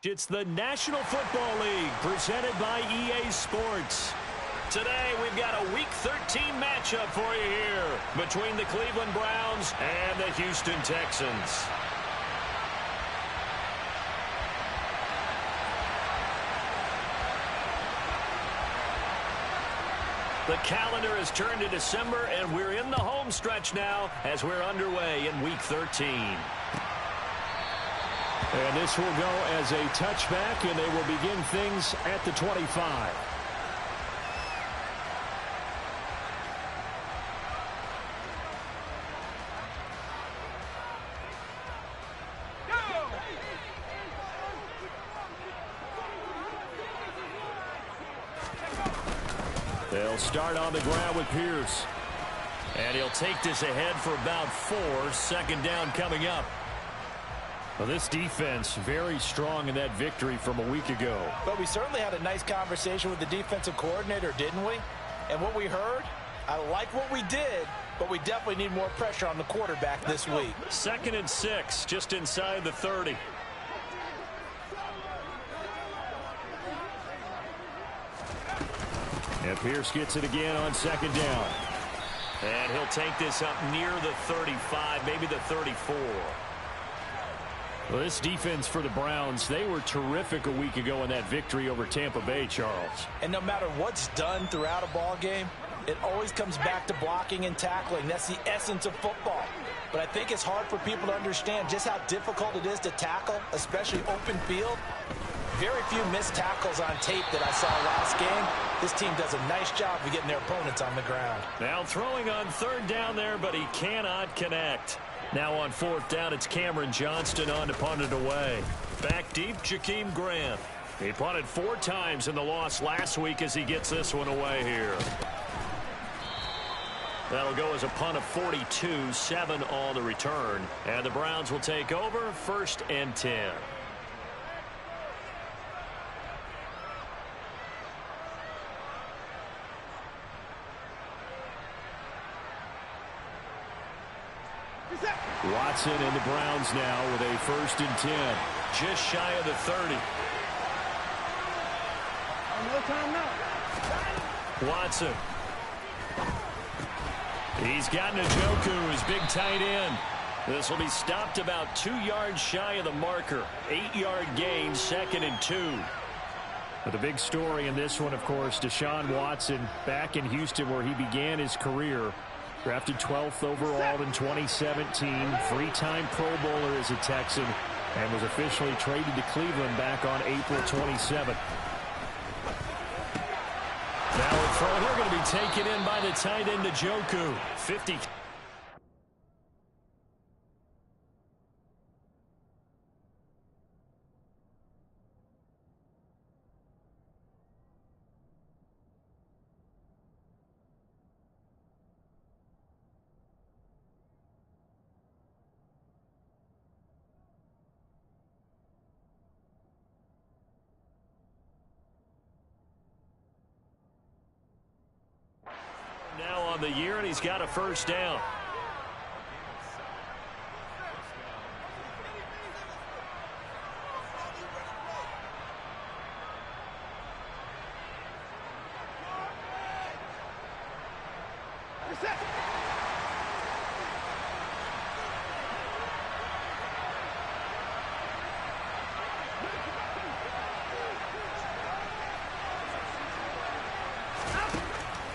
It's the National Football League presented by EA Sports. Today we've got a Week 13 matchup for you here between the Cleveland Browns and the Houston Texans. The calendar has turned to December, and we're in the home stretch now as we're underway in Week 13. And this will go as a touchback, and they will begin things at the 25. They'll start on the ground with Pierce. And he'll take this ahead for about 4. Second down coming up. Well, this defense very strong in that victory from a week ago. But we certainly had a nice conversation with the defensive coordinator, didn't we? And what we heard, I like what we did, but we definitely need more pressure on the quarterback this week. 2nd and 6, just inside the 30. And Pierce gets it again on 2nd down. And he'll take this up near the 35, maybe the 34. Well, this defense for the Browns, they were terrific a week ago in that victory over Tampa Bay, Charles. And no matter what's done throughout a ball game, it always comes back to blocking and tackling. That's the essence of football. But I think it's hard for people to understand just how difficult it is to tackle, especially open field. Very few missed tackles on tape that I saw last game. This team does a nice job of getting their opponents on the ground. Now throwing on 3rd down there, but he cannot connect. Now on 4th down, it's Cameron Johnston on to punt it away. Back deep, Jakeem Grant. He punted 4 times in the loss last week as he gets this one away here. That'll go as a punt of 42, 7 on the return. And the Browns will take over 1st and 10. Watson and the Browns now with a 1st and 10. Just shy of the 30. No time now. Watson. He's got Njoku, his big tight end. This will be stopped about 2 yards shy of the marker. 8-yard gain, 2nd and 2. But the big story in this one, of course, Deshaun Watson back in Houston where he began his career. Drafted 12th overall in 2017, 3-time Pro Bowler as a Texan, and was officially traded to Cleveland back on April 27th. Now a throw here going to be taken in by the tight end Njoku. 50. Now on the year, and he's got a 1st down.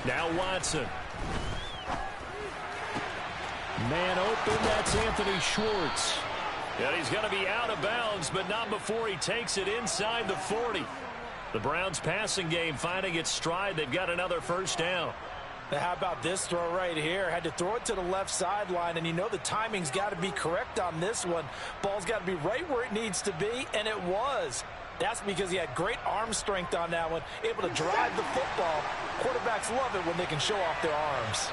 Now Watson. Man open, that's Anthony Schwartz. And he's going to be out of bounds, but not before he takes it inside the 40. The Browns passing game finding its stride. They've got another 1st down. Now how about this throw right here? Had to throw it to the left sideline, and you know the timing's got to be correct on this one. Ball's got to be right where it needs to be, and it was. That's because he had great arm strength on that one, able to drive the football. Quarterbacks love it when they can show off their arms.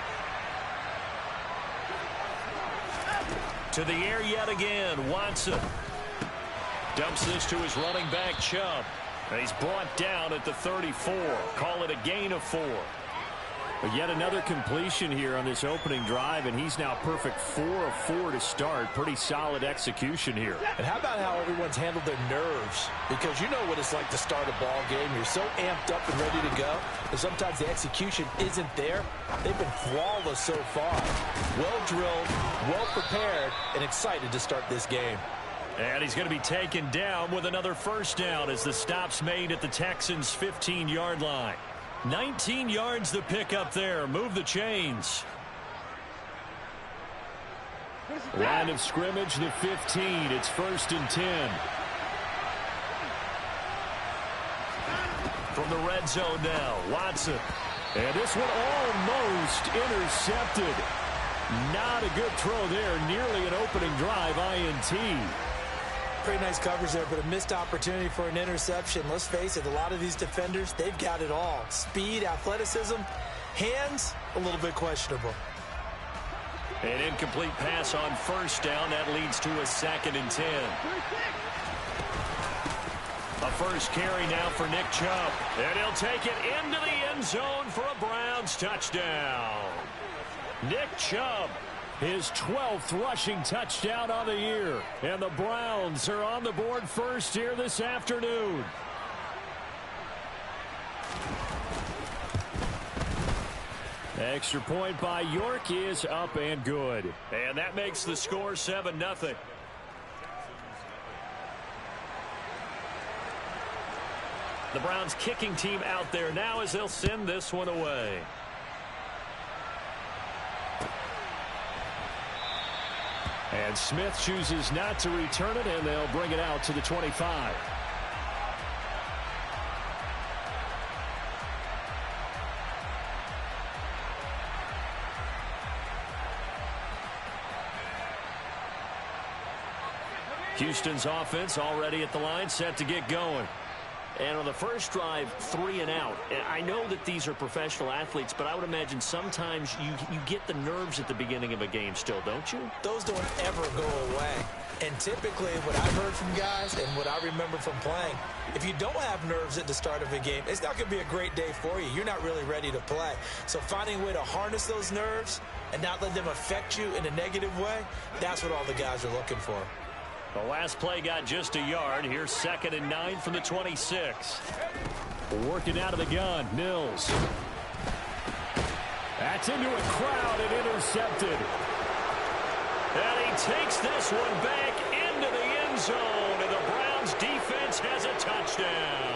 To the air yet again, Watson. Dumps this to his running back, Chubb. And he's brought down at the 34. Call it a gain of 4. But yet another completion here on this opening drive, and he's now perfect 4 of 4 to start. Pretty solid execution here. And how about how everyone's handled their nerves? Because you know what it's like to start a ball game. You're so amped up and ready to go, and sometimes the execution isn't there. They've been flawless so far. Well drilled, well prepared, and excited to start this game. And he's going to be taken down with another first down as the stop's made at the Texans' 15-yard line. 19 yards to pick up there. Move the chains. Line of scrimmage, the 15. It's 1st and 10. From the red zone now, Watson. And this one almost intercepted. Not a good throw there. Nearly an opening drive INT. Pretty nice coverage there, but a missed opportunity for an interception. Let's face it, a lot of these defenders, they've got it all. Speed, athleticism, hands, a little bit questionable. An incomplete pass on first down. That leads to a 2nd and 10. A first carry now for Nick Chubb. And he'll take it into the end zone for a Browns touchdown. Nick Chubb, his 12th rushing touchdown on the year. And the Browns are on the board first here this afternoon. Extra point by York is up and good. And that makes the score 7-0. The Browns kicking team out there now as they'll send this one away. And Smith chooses not to return it, and they'll bring it out to the 25. Houston's offense already at the line, set to get going. And on the first drive, 3 and out. And I know that these are professional athletes, but I would imagine sometimes you get the nerves at the beginning of a game still, don't you? Those don't ever go away. And typically what I've heard from guys and what I remember from playing, if you don't have nerves at the start of a game, it's not going to be a great day for you. You're not really ready to play. So finding a way to harness those nerves and not let them affect you in a negative way, that's what all the guys are looking for. The last play got just a yard. Here's 2nd and 9 from the 26. Working out of the gun, Mills. That's into a crowd and intercepted. And he takes this one back into the end zone, and the Browns defense has a touchdown.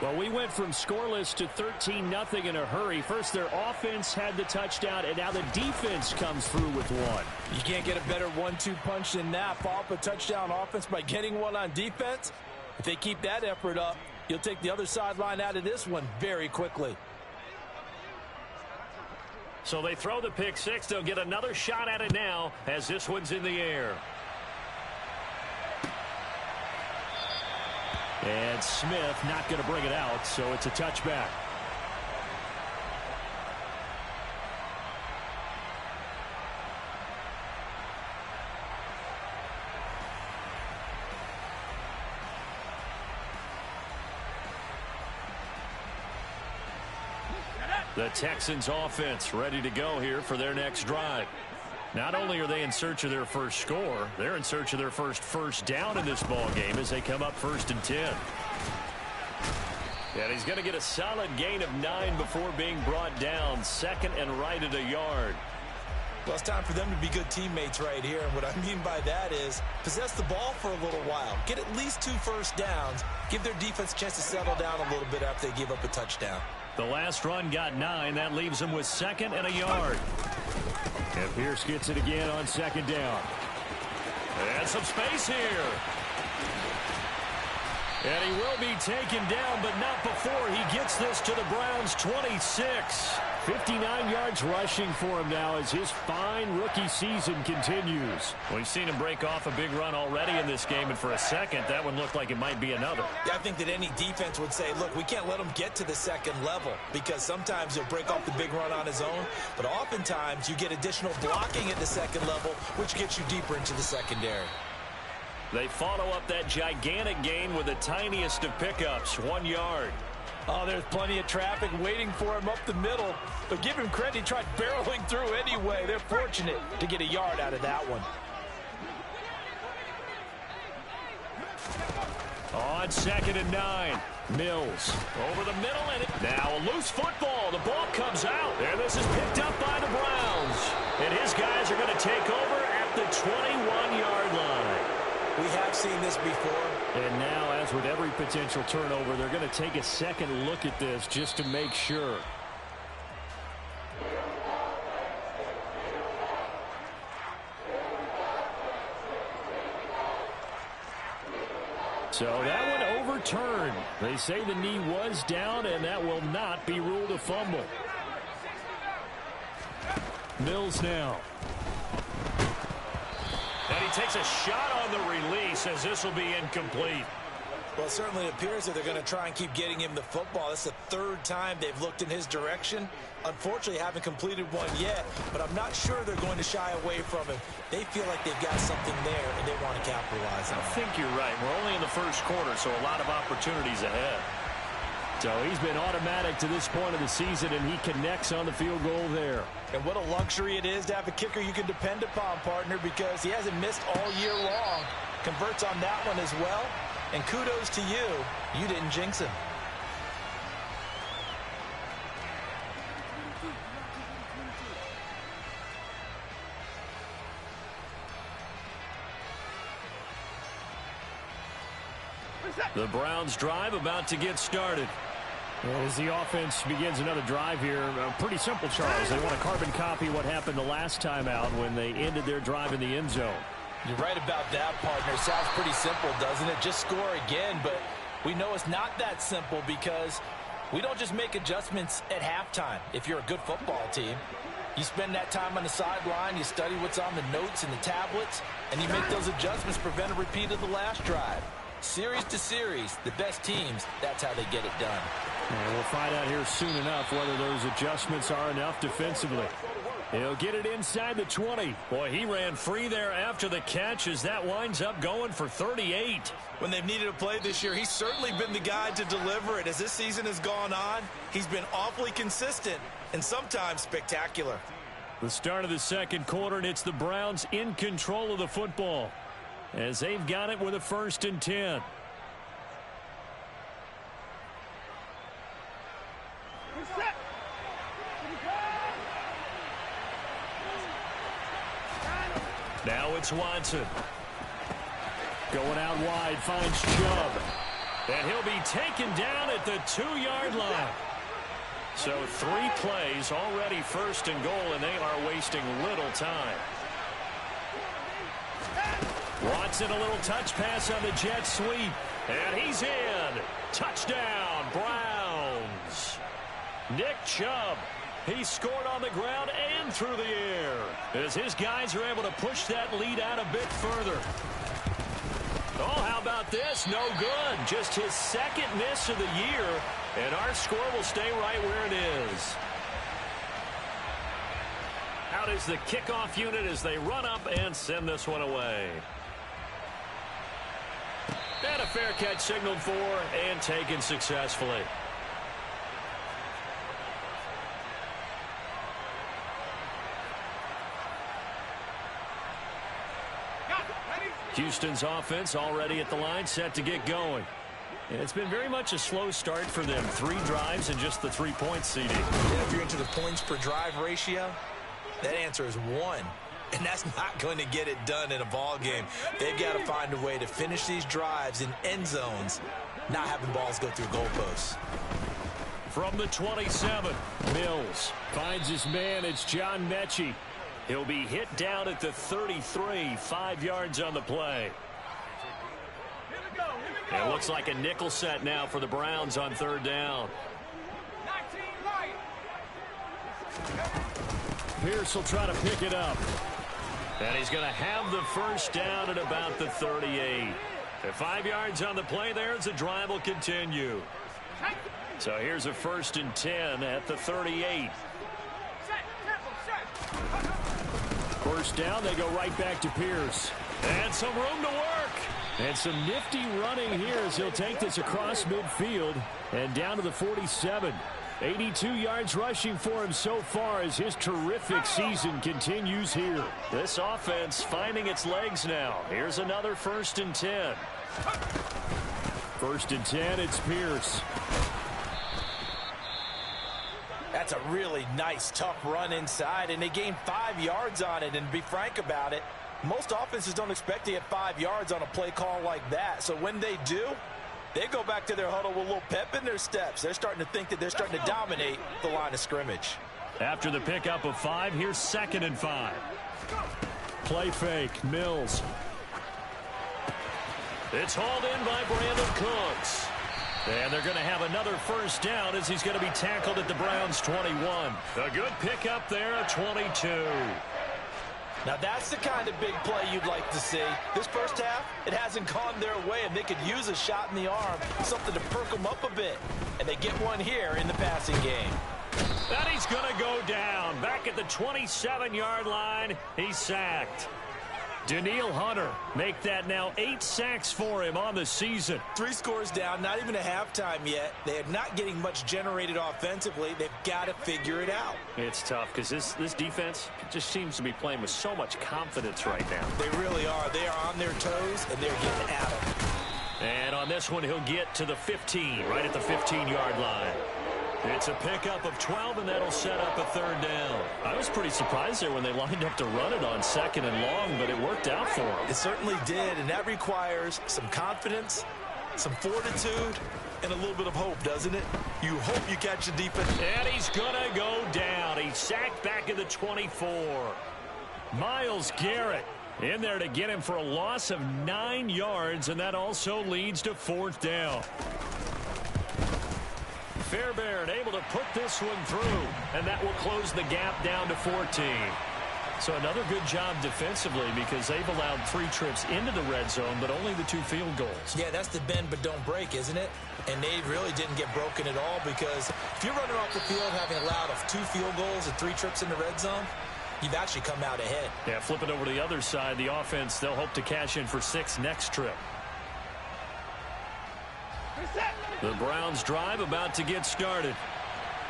Well, we went from scoreless to 13-0 in a hurry. First, their offense had the touchdown, and now the defense comes through with one. You can't get a better 1-2 punch than that. Follow up a touchdown offense by getting one on defense. If they keep that effort up, you'll take the other sideline out of this one very quickly. So they throw the pick six. They'll get another shot at it now as this one's in the air. And Smith not going to bring it out, so it's a touchback. The Texans offense ready to go here for their next drive. Not only are they in search of their first score, they're in search of their first down in this ball game as they come up 1st and 10. And he's going to get a solid gain of 9 before being brought down. 2nd and right at a yard. Well, it's time for them to be good teammates right here. And what I mean by that is possess the ball for a little while. Get at least 2 first downs. Give their defense a chance to settle down a little bit after they give up a touchdown. The last run got 9. That leaves them with 2nd and a yard. And Pierce gets it again on 2nd down. And some space here. And he will be taken down, but not before he gets this to the Browns' 26. 59 yards rushing for him now as his fine rookie season continues. We've seen him break off a big run already in this game, and for a second, that one looked like it might be another. Yeah, I think that any defense would say, look, we can't let him get to the second level because sometimes he'll break off the big run on his own, but oftentimes you get additional blocking at the second level, which gets you deeper into the secondary. They follow up that gigantic gain with the tiniest of pickups, 1 yard. Oh, there's plenty of traffic waiting for him up the middle. But give him credit, he tried barreling through anyway. They're fortunate to get a yard out of that one. On 2nd and 9. Mills over the middle, and now a loose football. The ball comes out, and this is picked up by the Browns. And his guys are going to take over at the 21-yard line. We have seen this before. And now, as with every potential turnover, they're going to take a second look at this just to make sure. So that one overturned. They say the knee was down, and that will not be ruled a fumble. Mills now. And he takes a shot on the release as this will be incomplete. Well, it certainly appears that they're going to try and keep getting him the football. That's the third time they've looked in his direction. Unfortunately, haven't completed one yet, but I'm not sure they're going to shy away from him. They feel like they've got something there, and they want to capitalize on it. I think you're right. We're only in the first quarter, so a lot of opportunities ahead. So he's been automatic to this point of the season, and he connects on the field goal there. And what a luxury it is to have a kicker you can depend upon, partner, because he hasn't missed all year long. Converts on that one as well. And kudos to you. You didn't jinx him. The Browns drive about to get started. As the offense begins another drive here, pretty simple, Charles. They want to carbon copy what happened the last time out when they ended their drive in the end zone. You're right about that, partner. Sounds pretty simple, doesn't it? Just score again, but we know it's not that simple because we don't just make adjustments at halftime if you're a good football team. You spend that time on the sideline, you study what's on the notes and the tablets, and you make those adjustments to prevent a repeat of the last drive. Series to series, the best teams, that's how they get it done. And we'll find out here soon enough whether those adjustments are enough defensively. He'll get it inside the 20. Boy, he ran free there after the catch as that winds up going for 38. When they've needed a play this year, he's certainly been the guy to deliver it. As this season has gone on, he's been awfully consistent and sometimes spectacular. The start of the second quarter, and it's the Browns in control of the football as they've got it with a 1st and 10. Now it's Watson. Going out wide, finds Chubb. And he'll be taken down at the 2-yard line. So 3 plays already 1st and goal, and they are wasting little time. Watson, a little touch pass on the jet sweep. And he's in. Touchdown, Browns. Nick Chubb. He scored on the ground and through the air as his guys are able to push that lead out a bit further. Oh, how about this? No good. Just his 2nd miss of the year, and our score will stay right where it is. Out is the kickoff unit as they run up and send this one away. And a fair catch signaled for and taken successfully. Houston's offense already at the line, set to get going. And it's been very much a slow start for them. 3 drives and just the 3 points, CD. Yeah, if you're into the points per drive ratio, that answer is 1. And that's not going to get it done in a ball game. They've got to find a way to finish these drives in end zones, not having balls go through goalposts. From the 27, Mills finds his man. It's John Mechie. He'll be hit down at the 33, 5 yards on the play. It looks like a nickel set now for the Browns on 3rd down. Pierce will try to pick it up. And he's going to have the 1st down at about the 38. At 5 yards on the play there as the drive will continue. So here's a 1st and 10 at the 38. 1st down, they go right back to Pierce. And some room to work. And some nifty running here as he'll take this across midfield and down to the 47. 82 yards rushing for him so far as his terrific season continues here. This offense finding its legs now. Here's another 1st and 10. 1st and 10, it's Pierce. That's a really nice, tough run inside, and they gained 5 yards on it. And to be frank about it, most offenses don't expect to get 5 yards on a play call like that. So when they do, they go back to their huddle with a little pep in their steps. They're starting to think that they're starting to dominate the line of scrimmage. After the pickup of 5, here's 2nd and 5. Play fake, Mills. It's hauled in by Brandon Cooks. And they're going to have another 1st down as he's going to be tackled at the Browns' 21. A good pickup there, 22. Now that's the kind of big play you'd like to see. This first half, it hasn't gone their way, and they could use a shot in the arm, something to perk them up a bit. And they get one here in the passing game. And he's going to go down. Back at the 27-yard line, he's sacked. Danielle Hunter make that now 8 sacks for him on the season. 3 scores down, not even a halftime yet. They are not getting much generated offensively. They've got to figure it out. It's tough because this defense just seems to be playing with so much confidence right now. They really are. They are on their toes, and they're getting at them. And on this one, he'll get to the 15, right at the 15-yard line. It's a pickup of 12, and that'll set up a 3rd down. I was pretty surprised there when they lined up to run it on 2nd and long, but it worked out for them. It certainly did, and that requires some confidence, some fortitude, and a little bit of hope, doesn't it? You hope you catch the defense. And he's going to go down. He's sacked back at the 24. Myles Garrett in there to get him for a loss of 9 yards, and that also leads to 4th down. Fairbairn able to put this one through, and that will close the gap down to 14. So another good job defensively because they've allowed 3 trips into the red zone, but only the 2 field goals. Yeah, that's the bend but don't break, isn't it? And they really didn't get broken at all because if you're running off the field having allowed 2 field goals and 3 trips in the red zone, you've actually come out ahead. Yeah, flip it over to the other side. The offense, they'll hope to cash in for 6 next trip. The Browns drive about to get started.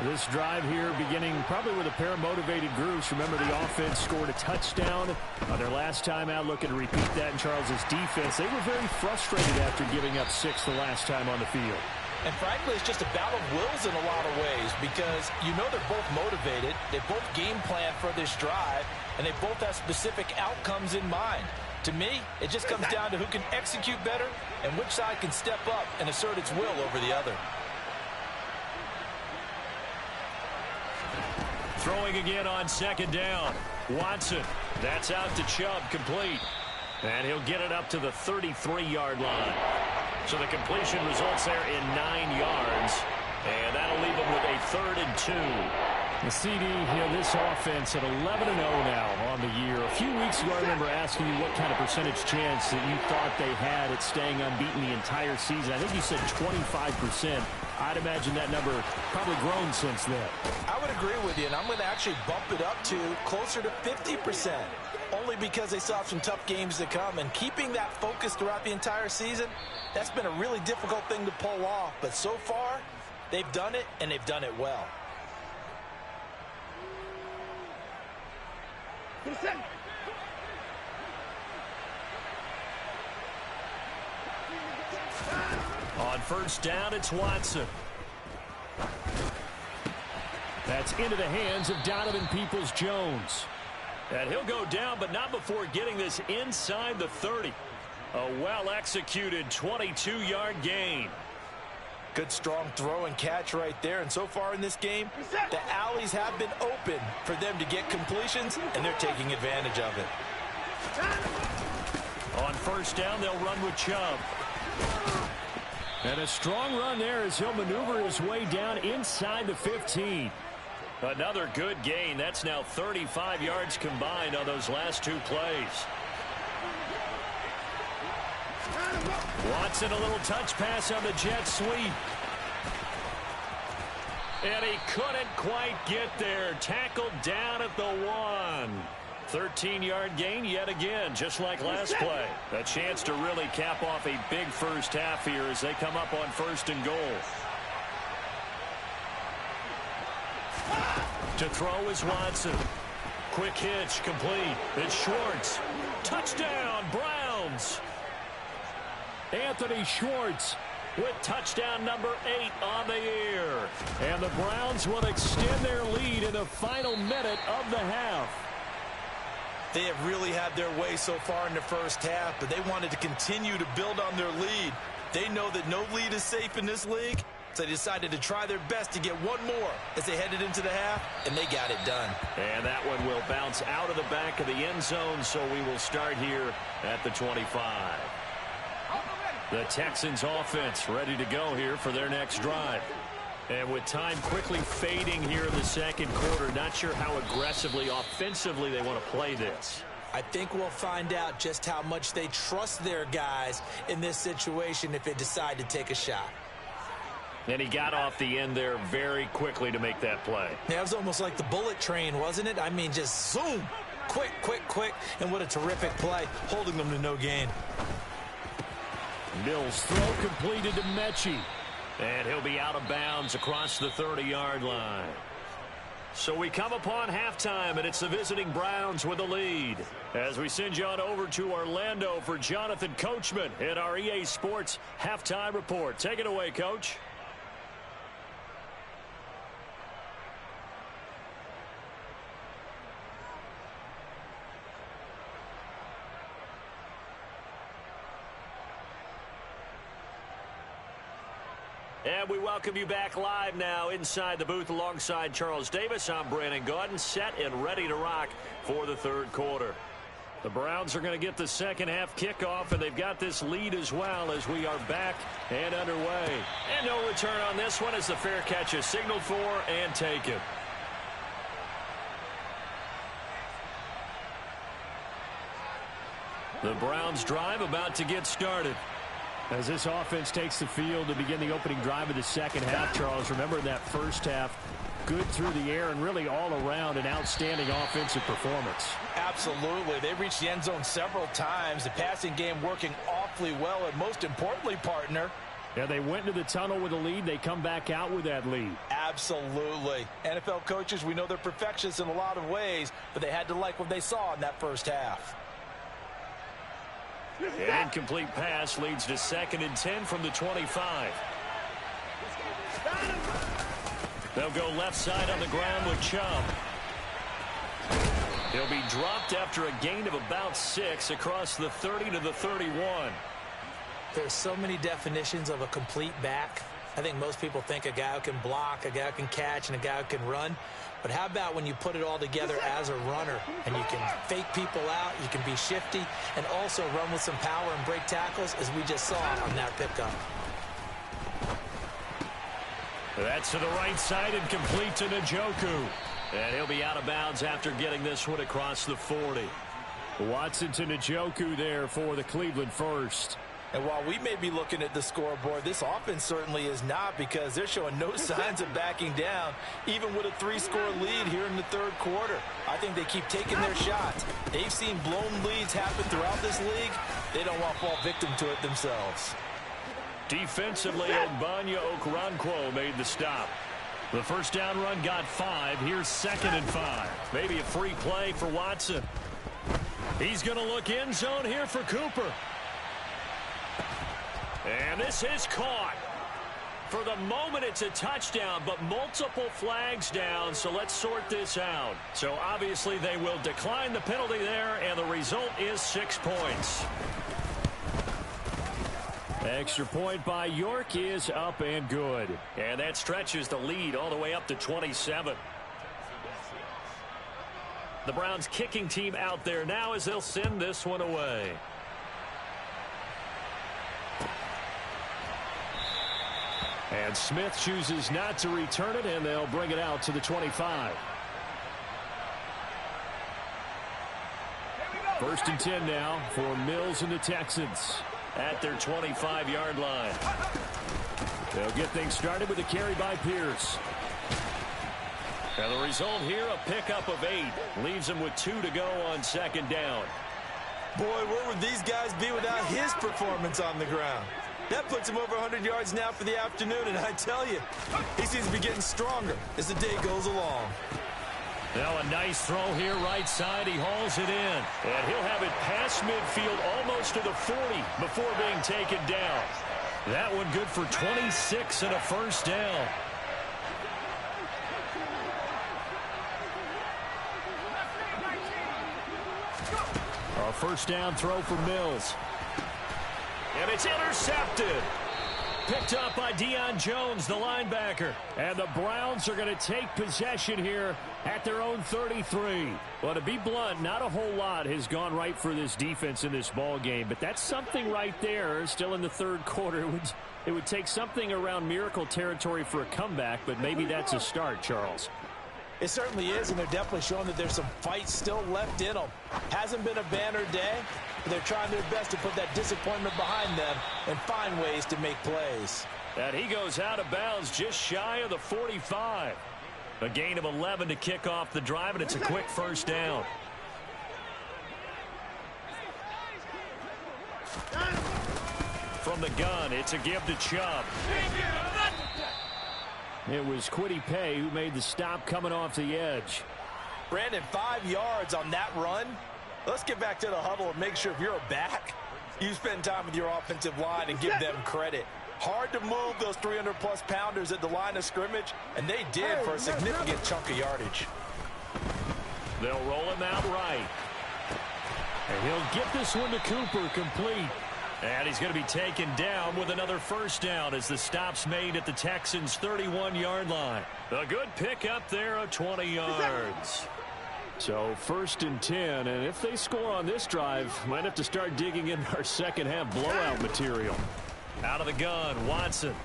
This drive here beginning probably with a pair of motivated groups. Remember, the offense scored a touchdown on their last time out. Looking to repeat that in Charles's defense. They were very frustrated after giving up 6 the last time on the field. And frankly, it's just a battle of wills in a lot of ways because you know they're both motivated. They both game plan for this drive, and they both have specific outcomes in mind. To me, it just comes down to who can execute better and which side can step up and assert its will over the other. Throwing again on 2nd down. Watson. That's out to Chubb, complete. And he'll get it up to the 33-yard line. So the completion results there in 9 yards. And that'll leave them with a 3rd and 2. The CD, this offense at 11-0 now on the year. A few weeks ago, I remember asking you what kind of percentage chance that you thought they had at staying unbeaten the entire season. I think you said 25%. I'd imagine that number probably grown since then. I would agree with you, and I'm going to actually bump it up to closer to 50%. Only because they still have some tough games to come, and keeping that focus throughout the entire season, that's been a really difficult thing to pull off. But so far, they've done it, and they've done it well. On 1st down, it's Watson. That's into the hands of Donovan Peoples-Jones. And he'll go down, but not before getting this inside the 30. A well-executed 22-yard gain. Good strong throw and catch right there. And so far in this game, the alleys have been open for them to get completions, and they're taking advantage of it. On 1st down, they'll run with Chubb. And a strong run there as he'll maneuver his way down inside the 15. Another good gain. That's now 35 yards combined on those last 2 plays. Watson, a little touch pass on the jet sweep. And he couldn't quite get there. Tackled down at the 1. 13-yard gain yet again, just like last play. A chance to really cap off a big first half here as they come up on 1st and goal. To throw is Watson. Quick hitch, complete. It's Schwartz. Touchdown, Browns. Anthony Schwartz with touchdown number 8 on the year. And the Browns will extend their lead in the final minute of the half. They have really had their way so far in the first half, but they wanted to continue to build on their lead. They know that no lead is safe in this league, so they decided to try their best to get one more as they headed into the half, and they got it done. And that one will bounce out of the back of the end zone, so we will start here at the 25. The Texans offense ready to go here for their next drive. And with time quickly fading here in the second quarter, not sure how aggressively, offensively they want to play this. I think we'll find out just how much they trust their guys in this situation if they decide to take a shot. And he got off the end there very quickly to make that play. Yeah, it was almost like the bullet train, wasn't it? I mean, just zoom. Quick, quick, quick. And what a terrific play, holding them to no gain. Mills throw completed to Mechie. And he'll be out of bounds across the 30-yard line. So we come upon halftime, and it's the visiting Browns with the lead. As we send you on over to Orlando for Jonathan Coachman in our EA Sports Halftime Report. Take it away, Coach. And we welcome you back live now inside the booth alongside Charles Davis. I'm Brandon Gaudin, set and ready to rock for the third quarter. The Browns are going to get the second half kickoff, and they've got this lead as well as we are back and underway. And no return on this one as the fair catch is signaled for and taken. The Browns drive about to get started. As this offense takes the field to begin the opening drive of the second half, Charles, remember that first half, good through the air and really all around an outstanding offensive performance. Absolutely. They reached the end zone several times. The passing game working awfully well, and most importantly, partner. Yeah, they went into the tunnel with a lead. They come back out with that lead. Absolutely. NFL coaches, we know they're perfectionists in a lot of ways, but they had to like what they saw in that first half. An incomplete pass leads to 2nd and 10 from the 25. They'll go left side on the ground with Chubb. He'll be dropped after a gain of about 6 across the 30 to the 31. There's so many definitions of a complete back. I think most people think a guy who can block, a guy who can catch, and a guy who can run. But how about when you put it all together as a runner and you can fake people out, you can be shifty, and also run with some power and break tackles, as we just saw on that pickup. That's to the right side and complete to Njoku. And he'll be out of bounds after getting this one across the 40. Watson to Njoku there for the Cleveland first. And while we may be looking at the scoreboard, this offense certainly is not, because they're showing no signs of backing down, even with a 3-score lead here in the third quarter. I think they keep taking their shots. They've seen blown leads happen throughout this league. They don't want to fall victim to it themselves. Defensively, Ogbanya Okoronkwo made the stop. The first down run got 5. Here's 2nd and 5. Maybe a free play for Watson. He's going to look end zone here for Cooper. And this is caught. For the moment, it's a touchdown, but multiple flags down, so let's sort this out. So obviously they will decline the penalty there, and the result is 6 points. Extra point by York is up and good. And that stretches the lead all the way up to 27. The Browns kicking team out there now as they'll send this one away. And Smith chooses not to return it, and they'll bring it out to the 25. 1st and 10 now for Mills and the Texans. At their 25-yard line. They'll get things started with a carry by Pierce. And the result here, a pickup of 8. Leaves him with 2 to go on 2nd down. Boy, where would these guys be without his performance on the ground? That puts him over 100 yards now for the afternoon, and I tell you, he seems to be getting stronger as the day goes along. Now a nice throw here right side. He hauls it in. And he'll have it past midfield almost to the 40 before being taken down. That one good for 26 and a first down. A first down throw for Mills. And it's intercepted. Picked up by Deion Jones, the linebacker. And the Browns are going to take possession here at their own 33. Well, to be blunt, not a whole lot has gone right for this defense in this ball game, but that's something right there. Still in the 3rd quarter. It would take something around miracle territory for a comeback, but maybe that's a start, Charles. It certainly is, and they're definitely showing that there's some fight still left in them. Hasn't been a banner day, but they're trying their best to put that disappointment behind them and find ways to make plays. And he goes out of bounds just shy of the 45. A gain of 11 to kick off the drive, and it's a quick first down. From the gun, it's a give to Chubb. It was Kwity Paye who made the stop coming off the edge. Brandon, 5 yards on that run. Let's get back to the huddle and make sure if you're a back, you spend time with your offensive line and give them credit. Hard to move those 300-plus pounders at the line of scrimmage, and they did for a significant chunk of yardage. They'll roll him out right. And he'll get this one to Cooper complete. And he's going to be taken down with another first down as the stop's made at the Texans' 31-yard line. A good pickup there of 20 yards. So 1st and 10, and if they score on this drive, might have to start digging in our second-half blowout material. Out of the gun, Watson.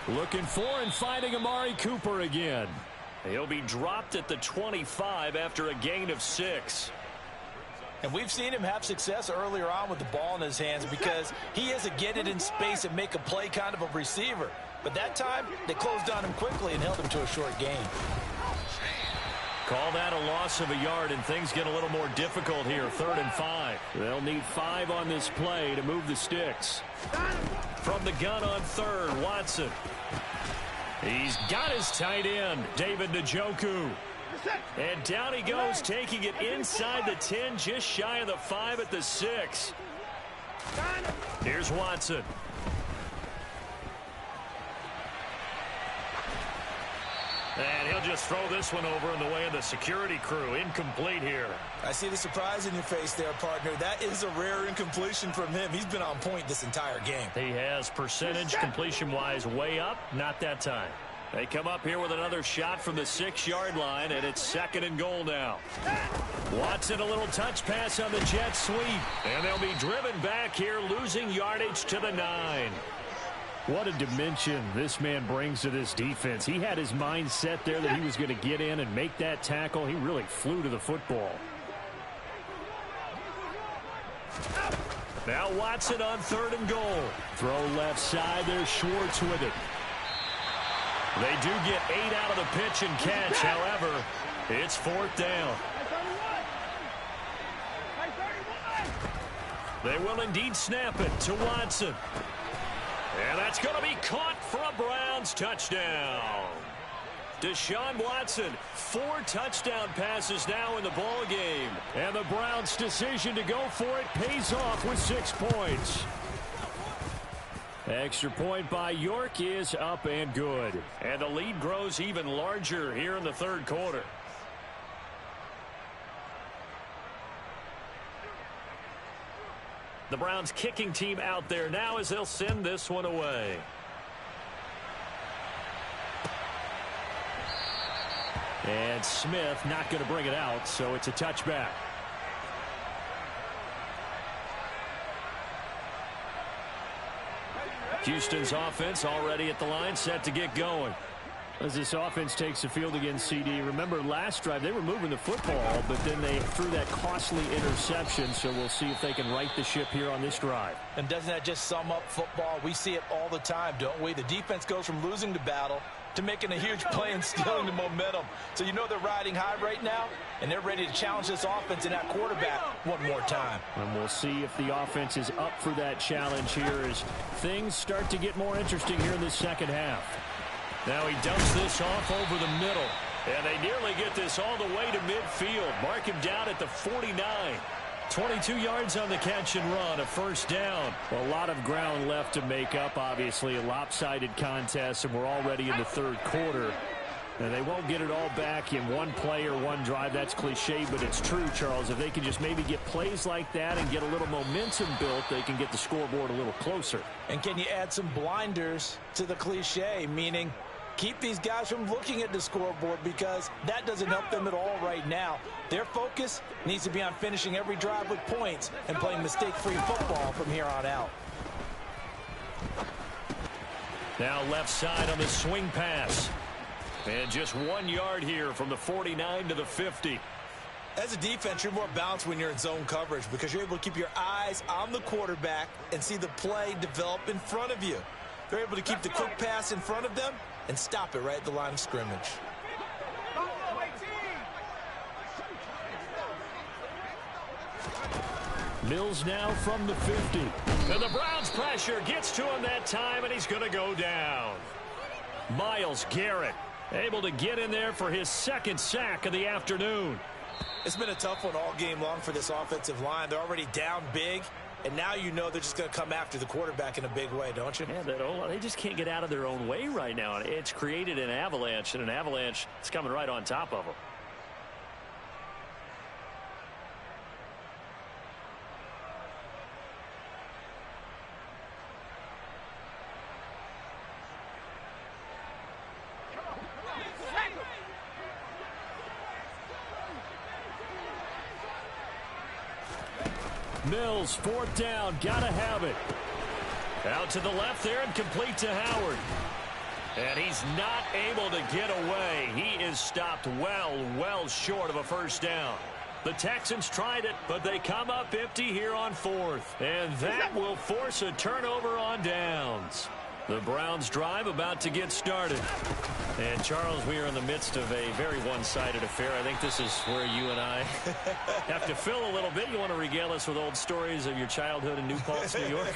Looking for and finding Amari Cooper again. He'll be dropped at the 25 after a gain of 6. And we've seen him have success earlier on with the ball in his hands because he is a get it in space and make a play kind of a receiver. But that time, they closed on him quickly and held him to a short gain. Call that a loss of a yard, and things get a little more difficult here. 3rd and 5. They'll need 5 on this play to move the sticks. From the gun on 3rd, Watson. He's got his tight end, David Njoku. And down he goes, taking it inside the 10, just shy of the 5 at the 6. Here's Watson. And he'll just throw this one over in the way of the security crew. Incomplete here. I see the surprise in your face there, partner. That is a rare incompletion from him. He's been on point this entire game. He has percentage completion-wise way up. Not that time. They come up here with another shot from the 6-yard line, and it's 2nd and goal now. Watson, a little touch pass on the jet sweep. And they'll be driven back here, losing yardage to the 9. What a dimension this man brings to this defense. He had his mind set there that he was going to get in and make that tackle. He really flew to the football. Now Watson on 3rd and goal. Throw left side. There's Schwartz with it. They do get 8 out of the pitch and catch. However, it's 4th down. They will indeed snap it to Watson. And that's going to be caught for a Browns touchdown. Deshaun Watson, 4 touchdown passes now in the ball game. And the Browns' decision to go for it pays off with 6 points. Extra point by York is up and good. And the lead grows even larger here in the 3rd quarter. The Browns kicking team out there now as they'll send this one away. And Smith not going to bring it out, so it's a touchback. Houston's offense already at the line, set to get going. As this offense takes the field against CD, remember last drive they were moving the football, but then they threw that costly interception, so we'll see if they can right the ship here on this drive. And doesn't that just sum up football? We see it all the time, don't we? The defense goes from losing to battle, to making a huge play and stealing the momentum. So you know they're riding high right now, and they're ready to challenge this offense and that quarterback one more time. And we'll see if the offense is up for that challenge here as things start to get more interesting here in the second half. Now he dumps this off over the middle. And they nearly get this all the way to midfield. Mark him down at the 49. 22 yards on the catch and run, a first down. Well, a lot of ground left to make up, obviously. A lopsided contest, and we're already in the third quarter. And they won't get it all back in one play or one drive. That's cliche, but it's true, Charles. If they can just maybe get plays like that and get a little momentum built, they can get the scoreboard a little closer. And can you add some blinders to the cliche, meaning keep these guys from looking at the scoreboard, because that doesn't help them at all right now. Their focus needs to be on finishing every drive with points and playing mistake-free football from here on out. Now left side on the swing pass. And just 1 yard here from the 49 to the 50. As a defense, you're more balanced when you're in zone coverage because you're able to keep your eyes on the quarterback and see the play develop in front of you. They're able to keep the quick pass in front of them and stop it right at the line of scrimmage. Mills now from the 50. And the Browns pressure gets to him that time, and he's going to go down. Myles Garrett able to get in there for his second sack of the afternoon. It's been a tough one all game long for this offensive line. They're already down big, and now you know they're just going to come after the quarterback in a big way, don't you? Yeah, they just can't get out of their own way right now. It's created an avalanche, and an avalanche is coming right on top of them. Mills, fourth down, gotta have it. Out to the left there and complete to Howard. And he's not able to get away. He is stopped well short of a first down. The Texans tried it, but they come up empty here on fourth. And that will force a turnover on downs. The Browns drive about to get started. And, Charles, we are in the midst of a very one-sided affair. I think this is where you and I have to fill a little bit. You want to regale us with old stories of your childhood in New Paltz, New York?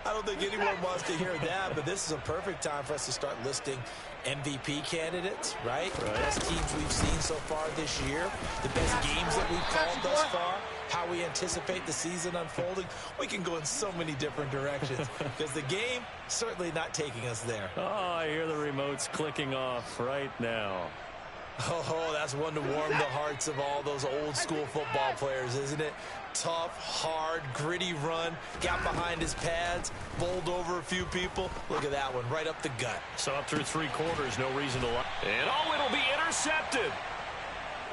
I don't think anyone wants to hear that, but this is a perfect time for us to start listing MVP candidates, right? The best teams we've seen so far this year, the best games that we've called thus far, how we anticipate the season unfolding. We can go in so many different directions because the game certainly not taking us there. Oh, I hear the remotes clicking off right now. Oh, that's one to warm the hearts of all those old school football players, isn't it? Tough, hard, gritty run, got behind his pads, bowled over a few people. Look at that one, right up the gut. So up through three quarters, no reason to lie. And it'll be intercepted.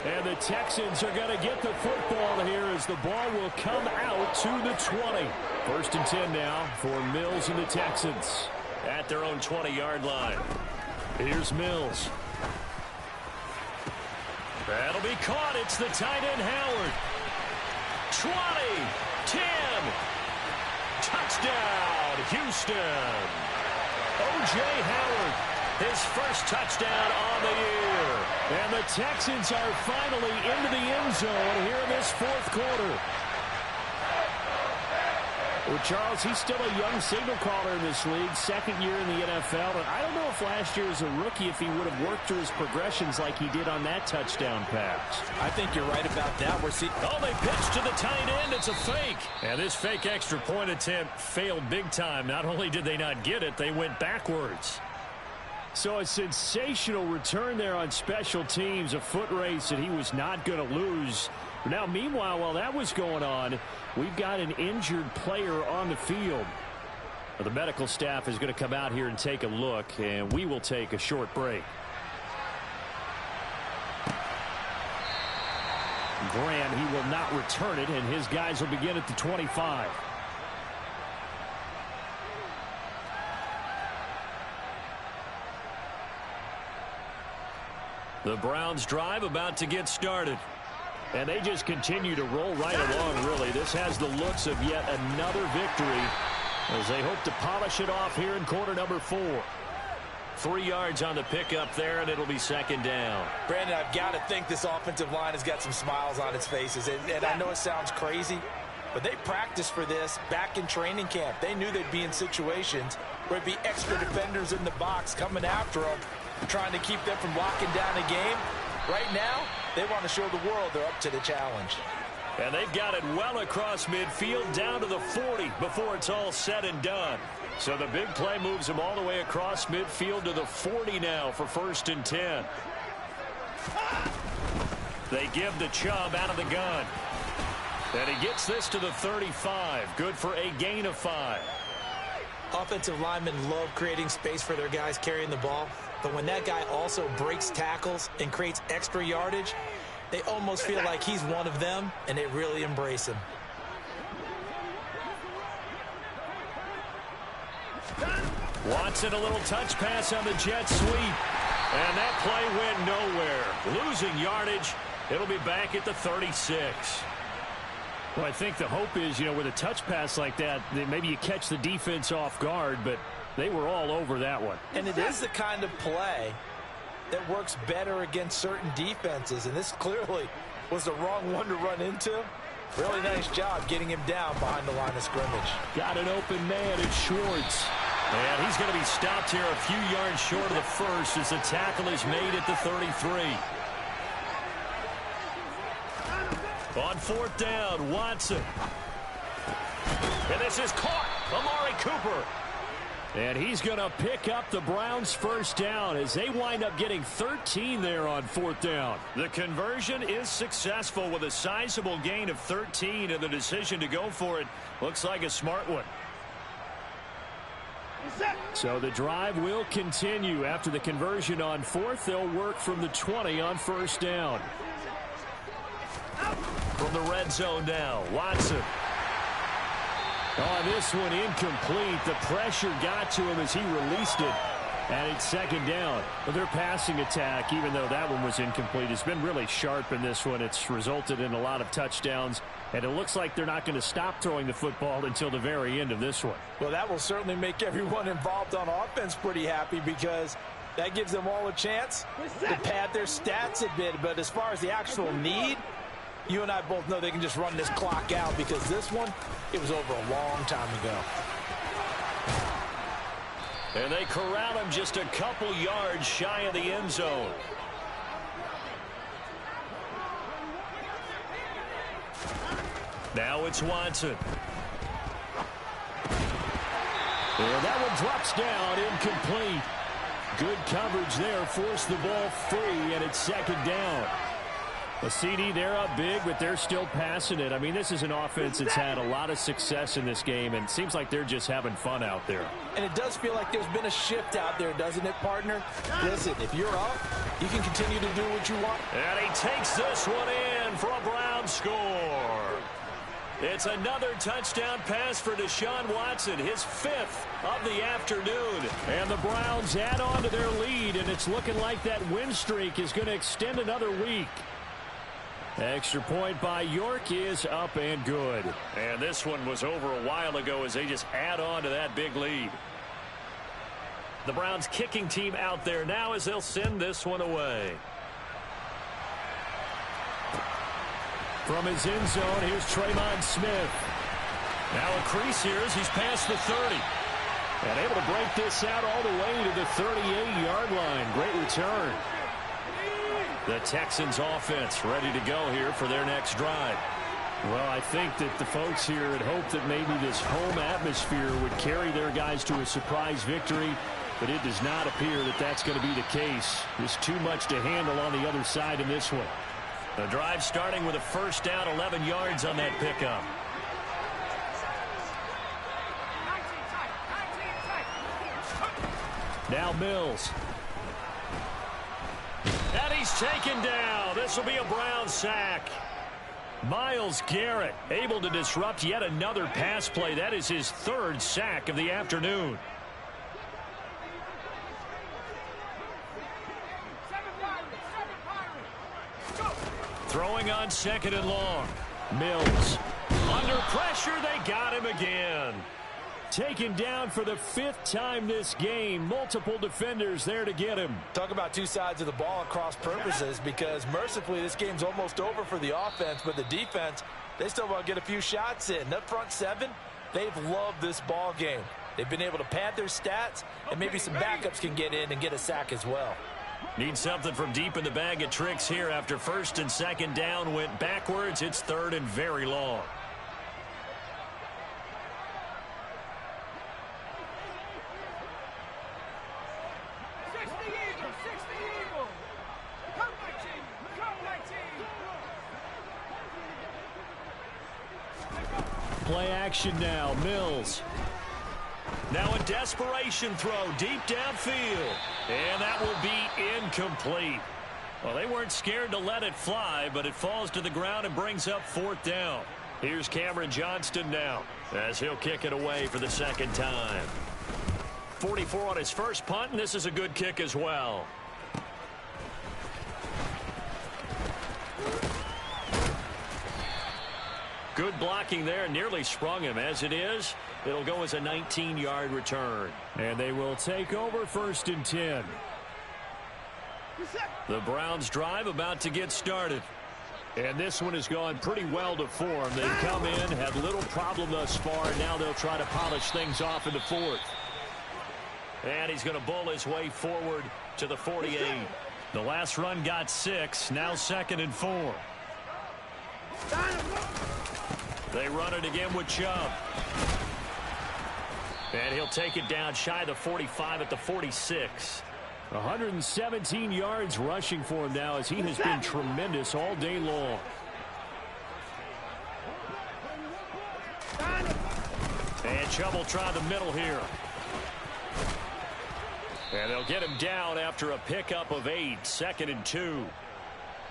And the Texans are going to get the football here as the ball will come out to the 20. First and 10 now for Mills and the Texans. At their own 20-yard line. Here's Mills. That'll be caught. It's the tight end, Howard. 20, 10. Touchdown, Houston. O.J. Howard, his first touchdown on the year. And the Texans are finally into the end zone here in this fourth quarter. Well, Charles, he's still a young signal caller in this league, second year in the NFL. And I don't know if last year as a rookie, if he would have worked through his progressions like he did on that touchdown pass. I think you're right about that. They pitch to the tight end. It's a fake. And this fake extra point attempt failed big time. Not only did they not get it, they went backwards. So a sensational return there on special teams, a foot race that he was not going to lose. Now, meanwhile, while that was going on, we've got an injured player on the field. The medical staff is going to come out here and take a look, and we will take a short break. Graham, he will not return it, and his guys will begin at the 25. The Browns drive about to get started. And they just continue to roll right along, really. This has the looks of yet another victory as they hope to polish it off here in quarter number 4. 3 yards on the pickup there, and it'll be second down. Brandon, I've got to think this offensive line has got some smiles on its faces. And I know it sounds crazy, but they practiced for this back in training camp. They knew they'd be in situations where it'd be extra defenders in the box coming after them, trying to keep them from locking down a game. Right now, they want to show the world they're up to the challenge. And they've got it well across midfield down to the 40 before it's all said and done. So the big play moves them all the way across midfield to the 40 now for 1st and 10. They give the Chubb out of the gun. And he gets this to the 35. Good for a gain of 5. Offensive linemen love creating space for their guys carrying the ball. But when that guy also breaks tackles and creates extra yardage, they almost feel like he's one of them, and they really embrace him. Watson, a little touch pass on the jet sweep. And that play went nowhere. Losing yardage. It'll be back at the 36. Well, I think the hope is, with a touch pass like that, maybe you catch the defense off guard, but they were all over that one. And it is the kind of play that works better against certain defenses, and this clearly was the wrong one to run into. Really nice job getting him down behind the line of scrimmage. Got an open man, it's Schwartz. And he's going to be stopped here a few yards short of the first as the tackle is made at the 33. On 4th down, Watson. And this is caught. Amari Cooper. And he's going to pick up the Browns' first down as they wind up getting 13 there on 4th down. The conversion is successful with a sizable gain of 13, and the decision to go for it looks like a smart one. So the drive will continue. After the conversion on 4th, they'll work from the 20 on 1st down. From the red zone now, Watson. Oh, this one incomplete. The pressure got to him as he released it. And it's 2nd down. But their passing attack, even though that one was incomplete, has been really sharp in this one. It's resulted in a lot of touchdowns. And it looks like they're not going to stop throwing the football until the very end of this one. Well, that will certainly make everyone involved on offense pretty happy, because that gives them all a chance to pad their stats a bit. But as far as the actual need, you and I both know they can just run this clock out, because this one, it was over a long time ago. And they corral him just a couple yards shy of the end zone. Now it's Watson. And that one drops down, incomplete. Good coverage there, forced the ball free, and it's 2nd down. A CD, they're up big, but they're still passing it. I mean, this is an offense that's had a lot of success in this game, and it seems like they're just having fun out there. And it does feel like there's been a shift out there, doesn't it, partner? Listen, if you're up, you can continue to do what you want. And he takes this one in for a Brown score. It's another touchdown pass for Deshaun Watson, his 5th of the afternoon. And the Browns add on to their lead, and it's looking like that win streak is going to extend another week. Extra point by York is up and good. And this one was over a while ago as they just add on to that big lead. The Browns kicking team out there now as they'll send this one away. From his end zone, here's Tremon Smith. Now a crease here as he's past the 30. And able to break this out all the way to the 38-yard line. Great return. The Texans offense ready to go here for their next drive. Well, I think that the folks here had hoped that maybe this home atmosphere would carry their guys to a surprise victory, but it does not appear that that's going to be the case. There's too much to handle on the other side in this one. The drive starting with a 1st down, 11 yards on that pickup. Now Mills. And he's taken down. This will be a Brown sack. Myles Garrett able to disrupt yet another pass play. That is his 3rd sack of the afternoon. Throwing on 2nd and long. Mills. Under pressure, they got him again. taken down for the 5th time this game. Multiple defenders there to get him. Talk about two sides of the ball at cross purposes, because mercifully this game's almost over for the offense, but the defense, they still want to get a few shots in. That front seven, they've loved this ball game. They've been able to pad their stats, and maybe some backups can get in and get a sack as well. Need something from deep in the bag of tricks here. After 1st and 2nd down went backwards, it's 3rd and very long. Play action now. Mills. Now a desperation throw deep downfield. And that will be incomplete. Well, they weren't scared to let it fly, but it falls to the ground and brings up 4th down. Here's Cameron Johnston now as he'll kick it away for the 2nd time. 44 on his first punt, and this is a good kick as well. Good blocking there, nearly sprung him. As it is, it'll go as a 19-yard return. And they will take over 1st and 10. The Browns drive about to get started. And this one has gone pretty well to form. They've come in, had little problem thus far, and now they'll try to polish things off in the 4th. And he's going to bull his way forward to the 48. The last run got 6, now 2nd and 4. They run it again with Chubb. And he'll take it down shy of the 45 at the 46. 117 yards rushing for him now, as he has been tremendous all day long. And Chubb will try the middle here. And they'll get him down after a pickup of 8, 2nd and 2.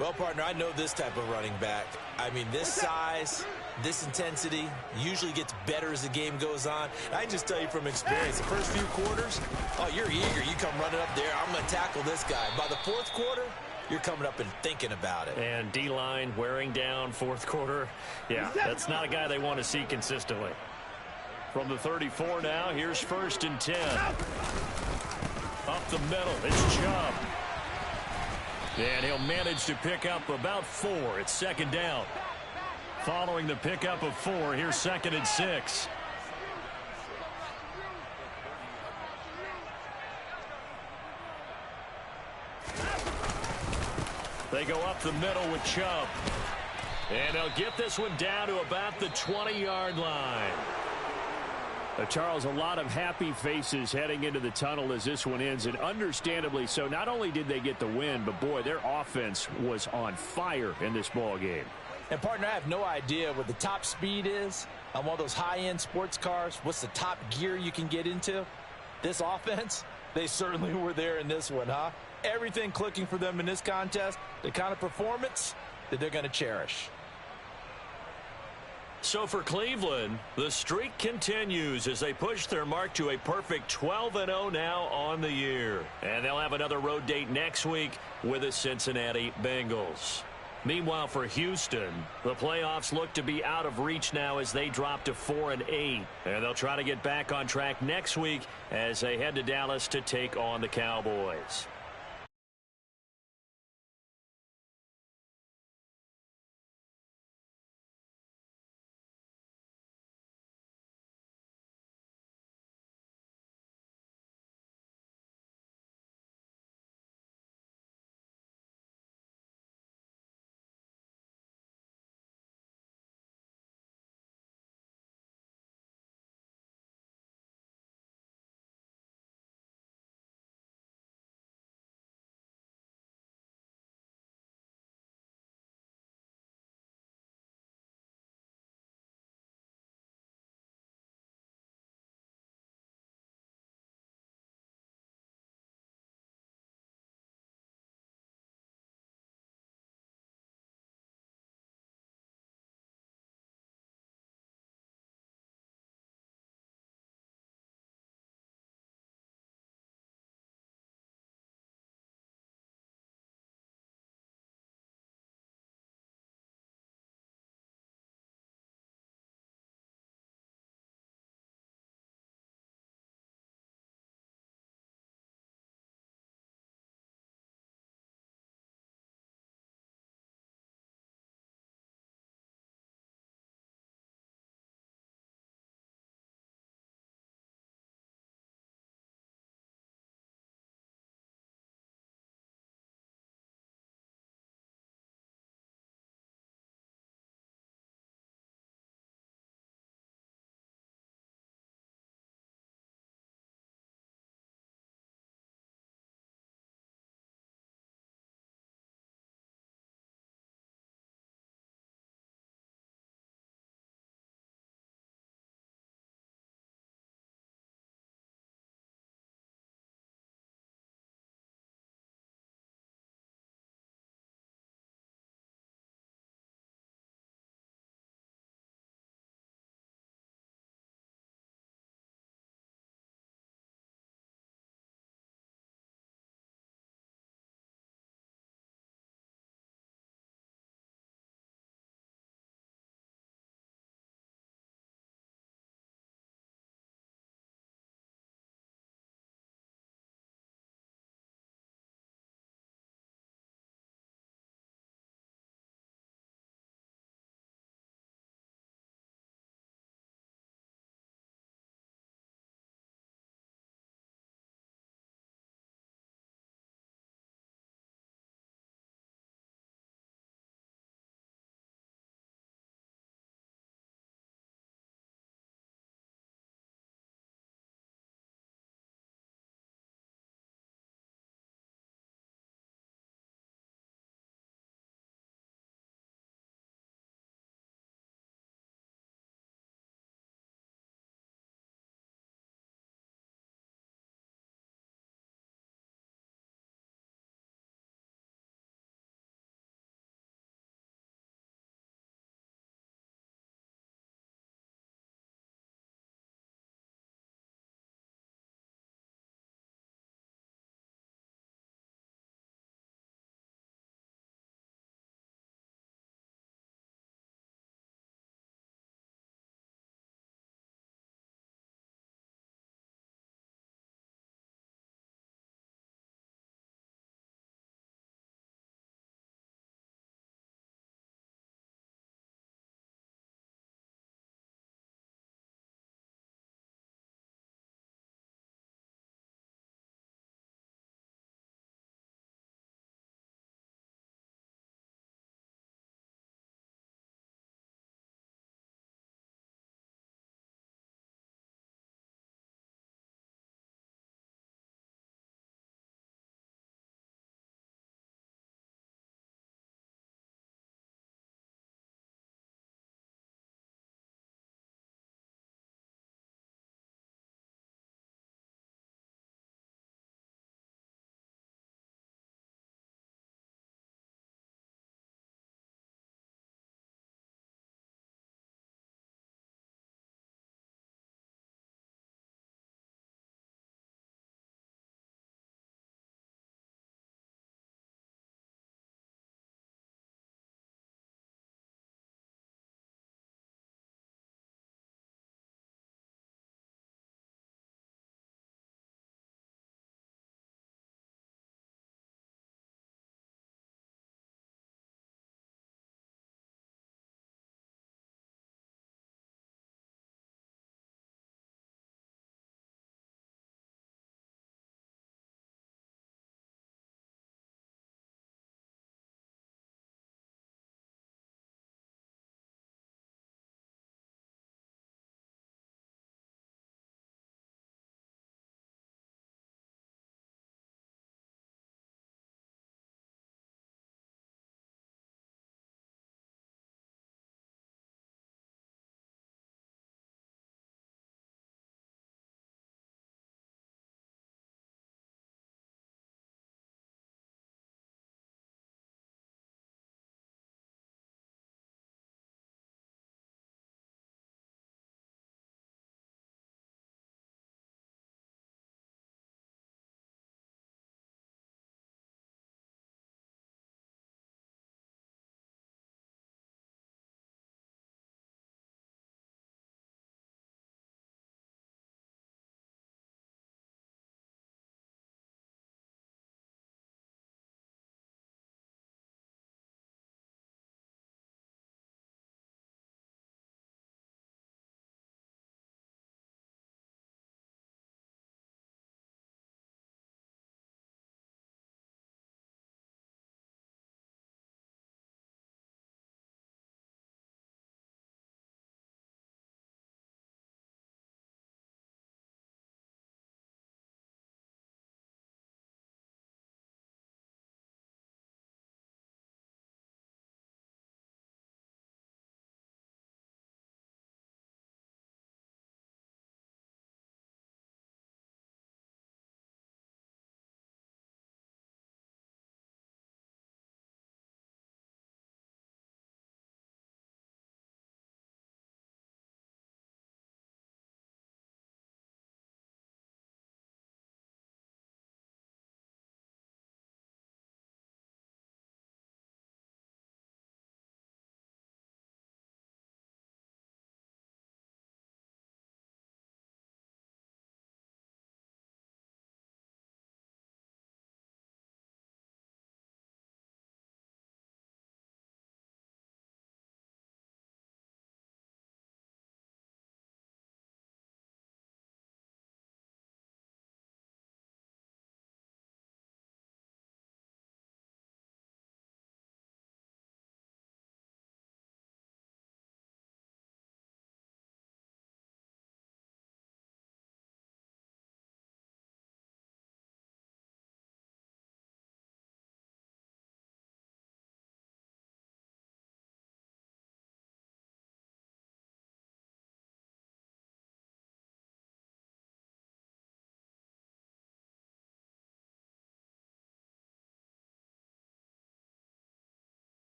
Well, partner, I know this type of running back. I mean, this size, this intensity usually gets better as the game goes on. I can just tell you from experience, the first few quarters, oh, you're eager. You come running up there. I'm going to tackle this guy. By the 4th quarter, you're coming up and thinking about it. And D-line wearing down 4th quarter. Yeah, that's not a guy they want to see consistently. From the 34 now, here's 1st and 10. Up the middle, it's Chubb. And he'll manage to pick up about 4. It's 2nd down. Following the pickup of 4, here's 2nd and 6. They go up the middle with Chubb. And they'll get this one down to about the 20-yard line. Charles, a lot of happy faces heading into the tunnel as this one ends, and understandably so. Not only did they get the win, but boy, their offense was on fire in this ball game. And partner, I have no idea what the top speed is on one of those high-end sports cars. What's the top gear you can get into? This offense, they certainly were there in this one, huh? Everything clicking for them in this contest, the kind of performance that they're going to cherish. So for Cleveland, the streak continues as they push their mark to a perfect 12-0 now on the year. And they'll have another road date next week with the Cincinnati Bengals. Meanwhile, for Houston, the playoffs look to be out of reach now as they drop to 4-8. And they'll try to get back on track next week as they head to Dallas to take on the Cowboys.